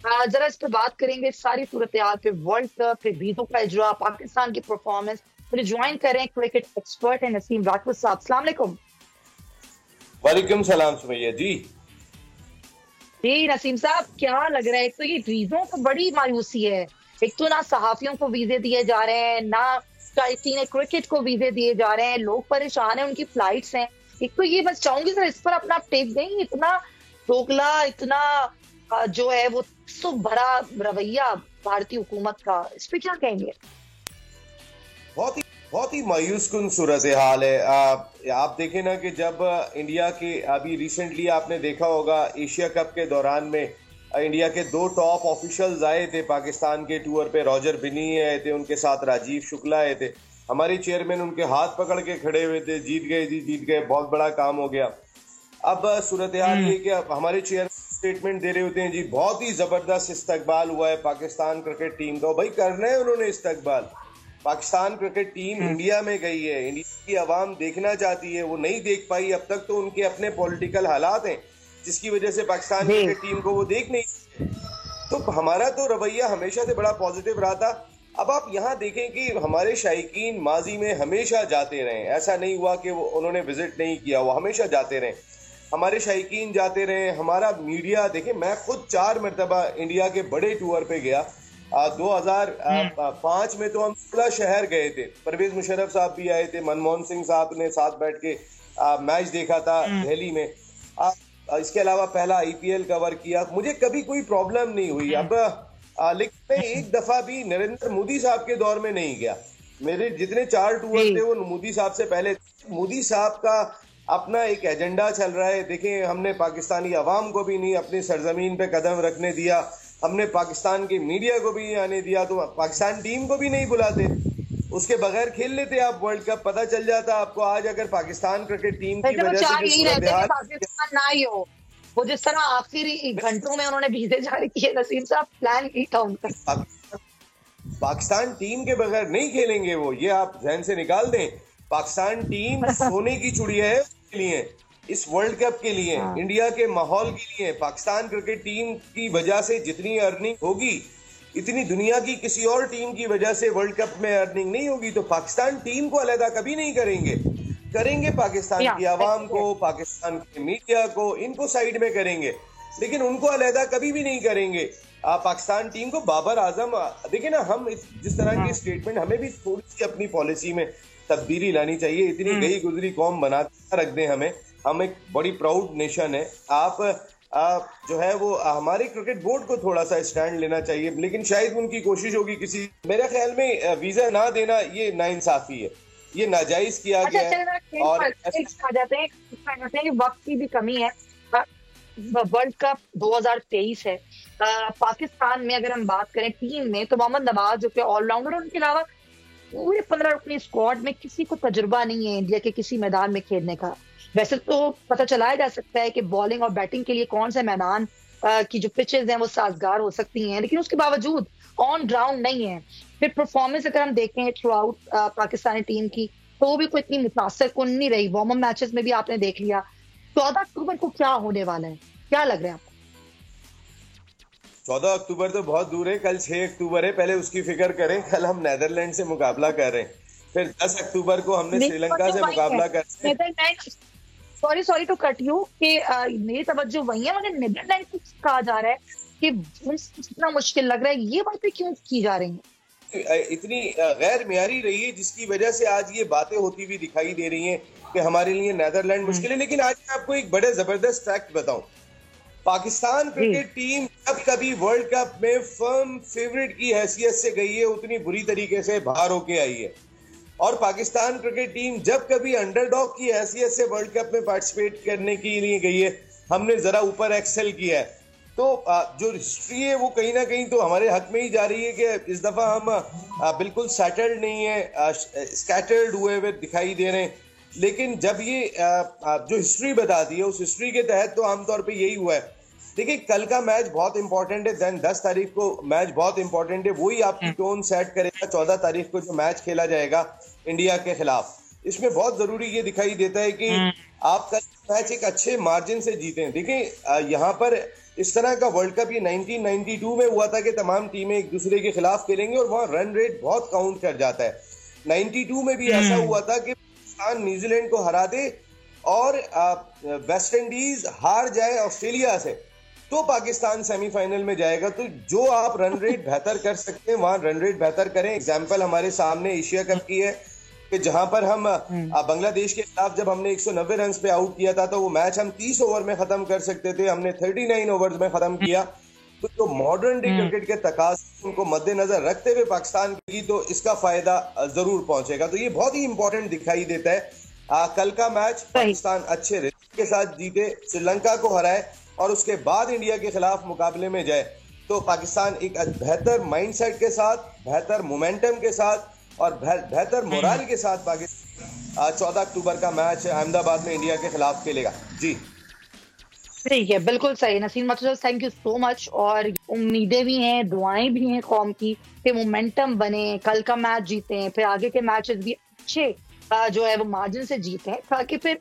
जरा इस पर बात करेंगे, सारी सूरत हाल पे, वर्ल्ड कप, फिर बीतों का इजरा, पाकिस्तान की परफॉर्मेंस। मुझे ज्वाइन करें क्रिकेट एक्सपर्ट है नसीम राठौर साहब। अस्सलाम वालेकुम। वालेकुम सलाम सुमैया जी। जी नसीम साहब, क्या लग रहा है? एक तो ये वीजों को बड़ी मायूसी है। एक तो ना सहाफियों को वीजे दिए जा रहे हैं, ना शायकीन क्रिकेट को वीजे दिए जा रहे हैं। लोग परेशान हैं, उनकी फ्लाइट्स हैं। एक तो ये बस चाहूंगी सर, इस पर अपना टेक दें। इतना दोगला, इतना जो है वो सो भरा रवैया भारतीय हुकूमत का, इस पे क्या कहेंगे? बहुत ही मायूस कुन सूरत हाल है। आप देखें ना कि जब इंडिया के अभी रिसेंटली आपने देखा होगा एशिया कप के दौरान में इंडिया के दो टॉप ऑफिशियल्स आए थे पाकिस्तान के टूर पे। रॉजर बिनी आए थे, उनके साथ राजीव शुक्ला आए थे। हमारे चेयरमैन उनके हाथ पकड़ के खड़े हुए थे, जीत गए जी जीत गए, बहुत बड़ा काम हो गया। अब सूरत हाल ये कि अब हमारे चेयरमैन स्टेटमेंट दे रहे होते हैं जी बहुत ही जबरदस्त इस्तकबाल हुआ है पाकिस्तान क्रिकेट टीम का। भाई करना है उन्होंने इस्तकबाल। पाकिस्तान क्रिकेट टीम इंडिया में गई है, इंडिया की आवाम देखना चाहती है, वो नहीं देख पाई अब तक। तो उनके अपने पॉलिटिकल हालात हैं जिसकी वजह से पाकिस्तान जी। क्रिकेट टीम को वो देख नहीं। तो हमारा तो रवैया हमेशा से बड़ा पॉजिटिव रहा था। अब आप यहाँ देखें कि हमारे शायकीन माजी में हमेशा जाते रहे, ऐसा नहीं हुआ कि वो उन्होंने विजिट नहीं किया, वो हमेशा जाते रहे। हमारे शायकीन जाते रहे, हमारा मीडिया देखें। मैं खुद 4 मरतबा इंडिया के बड़े टूर पे गया। 2005 में तो हम 16 शहर गए थे। परवेज मुशर्रफ साहब भी आए थे, मनमोहन सिंह साहब ने साथ बैठ के मैच देखा था दिल्ली में। इसके अलावा पहला आईपीएल कवर किया, मुझे कभी कोई प्रॉब्लम नहीं हुई। अब लेकिन मैं एक दफा भी नरेंद्र मोदी साहब के दौर में नहीं गया। मेरे जितने 4 टूर थे जी। वो मोदी साहब से पहले। मोदी साहब का अपना एक एजेंडा चल रहा है। देखें, हमने पाकिस्तानी अवाम को भी नहीं अपनी सरजमीन पे कदम रखने दिया, हमने पाकिस्तान के मीडिया को भी नहीं आने दिया, तो पाकिस्तान टीम को भी नहीं बुलाते। उसके बघेर खेल लेते आप वर्ल्ड कप, पता चल जाता आपको। आज अगर पाकिस्तान क्रिकेट टीम की वैसे वो वजह से चाह जो यही सूरत रहते हैं कि हाल। पाकिस्तान ना ही हो। वो जिस तरह आखिरी घंटों में उन्होंने वीजे जारी किए नसीम साहब, प्लान ही था उनका। पाकिस्तान टीम के बगैर नहीं खेलेंगे वो, ये आप जहन से निकाल दें। पाकिस्तान टीम सोने की चिड़िया है उसके लिए, इस वर्ल्ड कप के लिए, हाँ। इंडिया के माहौल के लिए। पाकिस्तान क्रिकेट टीम की वजह से जितनी अर्निंग होगी, इतनी दुनिया की किसी और टीम की वजह से वर्ल्ड कप में अर्निंग नहीं होगी। तो पाकिस्तान टीम को अलहदा कभी नहीं करेंगे। करेंगे पाकिस्तान या की आवाम को, पाकिस्तान के मीडिया को, इनको साइड में करेंगे, लेकिन उनको अलहदा कभी भी नहीं करेंगे। पाकिस्तान टीम को बाबर आजम देखिए ना, हम जिस तरह के स्टेटमेंट, हमें भी थोड़ी सी अपनी पॉलिसी में तब्दीली लानी चाहिए। इतनी गई गुजरी कौम बना रख दें हमें। हम एक बड़ी प्राउड नेशन है। आप जो है वो हमारे क्रिकेट बोर्ड को थोड़ा सा स्टैंड लेना चाहिए, लेकिन शायद उनकी कोशिश होगी किसी, मेरे ख्याल में वीजा ना देना ये नाइंसाफी है, ये नाजायज किया अच्छा गया है। चलो और आ जाते हैं, कि वक्त की भी कमी है। वर्ल्ड कप 2023 है। पाकिस्तान में अगर हम बात करें टीम में, तो मोहम्मद नवाज जो कि ऑलराउंडर, उनके अलावा पूरे 15 रुकनी स्क्वाड में किसी को तजुर्बा नहीं है इंडिया के किसी मैदान में खेलने का। वैसे तो पता चलाया जा सकता है कि बॉलिंग और बैटिंग के लिए कौन से मैदान की जो पिचेस हैं वो साजगार हो सकती हैं, लेकिन उसके बावजूद ऑन ग्राउंड नहीं है। फिर परफॉर्मेंस अगर हम देखें थ्रू आउट पाकिस्तानी टीम की, तो वो भी कोई इतनी मुतासर कुन नहीं रही। वार्म अप मैचेस में भी आपने देख लिया। 14 अक्टूबर को क्या होने वाला है, क्या लग रहा है आपको? 14 अक्टूबर तो बहुत दूर है, कल 6 अक्टूबर है। पहले उसकी फिक्र करें, कल हम नेदरलैंड से मुकाबला कर रहे हैं। फिर 10 अक्टूबर को हमने मेरी श्रीलंका तवज्जो से वही है। मुकाबला कर रहे हैं। Netherland, sorry sorry to cut you, कि मेरी तवज्जो वही है, मगर नेदरलैंड को कहा जा रहा है कि इतना मुश्किल लग रहा है। ये बातें क्यों की जा रही हैं? इतनी गैर मियारी रही है जिसकी वजह से आज ये बातें होती हुई दिखाई दे रही हैं कि हमारे लिए नेदरलैंड मुश्किल है। लेकिन आज मैं आपको एक बड़े जबरदस्त फैक्ट बताऊं। पाकिस्तान जी। क्रिकेट टीम जब कभी वर्ल्ड कप में फर्म फेवरेट की हैसियत से गई है, उतनी बुरी तरीके से बाहर होके आई है। और पाकिस्तान क्रिकेट टीम जब कभी अंडरडॉग की हैसियत से वर्ल्ड कप में पार्टिसिपेट करने के लिए गई है, हमने जरा ऊपर एक्सेल किया है। तो जो हिस्ट्री है वो कहीं ना कहीं तो हमारे हक में ही जा रही है कि इस दफा हम बिल्कुल सेटल्ड नहीं है, स्कैटर्ड हुए हुए दिखाई दे रहे हैं। लेकिन जब ये जो हिस्ट्री बताती है, उस हिस्ट्री के तहत तो आमतौर पे यही हुआ है। देखिए, कल का मैच बहुत इंपॉर्टेंट है, देन 10 तारीख को मैच बहुत इंपॉर्टेंट है। वही आपकी टोन सेट करेगा 14 तारीख को जो मैच खेला जाएगा इंडिया के खिलाफ। इसमें बहुत जरूरी ये दिखाई देता है कि आप कल मैच एक अच्छे मार्जिन से जीते। देखिए, यहाँ पर इस तरह का वर्ल्ड कप ये 1992 में हुआ था कि तमाम टीमें एक दूसरे के खिलाफ खेलेंगी और वहां रन रेट बहुत काउंट कर जाता है। 92 में भी ऐसा हुआ था कि पाकिस्तान न्यूजीलैंड को हरा दे और वेस्ट इंडीज हार जाए ऑस्ट्रेलिया से, तो पाकिस्तान सेमीफाइनल में जाएगा। तो जो आप रन रेट बेहतर कर सकते हैं वहां रन रेट बेहतर करें। एग्जाम्पल हमारे सामने एशिया कप की है कि जहां पर हम बांग्लादेश के खिलाफ जब हमने 190 रन पे आउट किया था तो वो मैच हम 30 ओवर में खत्म कर सकते थे, हमने 39 ओवर्स में खत्म किया। तो जो मॉडर्न डे क्रिकेट के तकाज़े उनको मद्देनजर रखते हुए पाकिस्तान की तो इसका फायदा जरूर पहुंचेगा। तो ये बहुत ही इंपॉर्टेंट दिखाई देता है। कल का मैच पाकिस्तान अच्छे रिजल्ट के साथ जीते, श्रीलंका को हराए और उसके बाद इंडिया के खिलाफ मुकाबले में जाए तो पाकिस्तान एक बेहतर माइंडसेट के साथ, बेहतर मोमेंटम के साथ और बेहतर मोराल के साथ पाकिस्तान 14 अक्टूबर का मैच अहमदाबाद में इंडिया के खिलाफ खेलेगा। जी ठीक है, बिल्कुल सही नसीम मतलब थैंक यू सो मच। और उम्मीदें भी हैं, दुआएं भी हैं कौम की कि मोमेंटम बने, कल का मैच जीते, फिर आगे के मैचेस भी अच्छे जो है वो मार्जिन से जीते हैं, ताकि फिर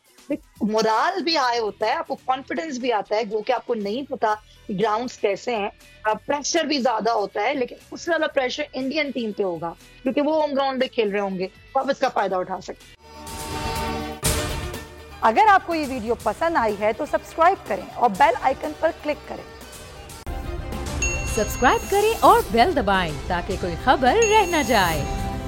मोराल भी हाई होता है, आपको कॉन्फिडेंस भी आता है, जो कि आपको नहीं पता ग्राउंड्स कैसे हैं। प्रेशर भी ज्यादा होता है, लेकिन उससे ज्यादा प्रेशर इंडियन टीम पे होगा क्योंकि वो होम ग्राउंड पे खेल रहे होंगे, तो आप इसका फायदा उठा सकते हैं। अगर आपको ये वीडियो पसंद आई है तो सब्सक्राइब करें और बेल आइकन पर क्लिक करें। सब्सक्राइब करें और बेल दबाएं ताकि कोई खबर रह न जाए।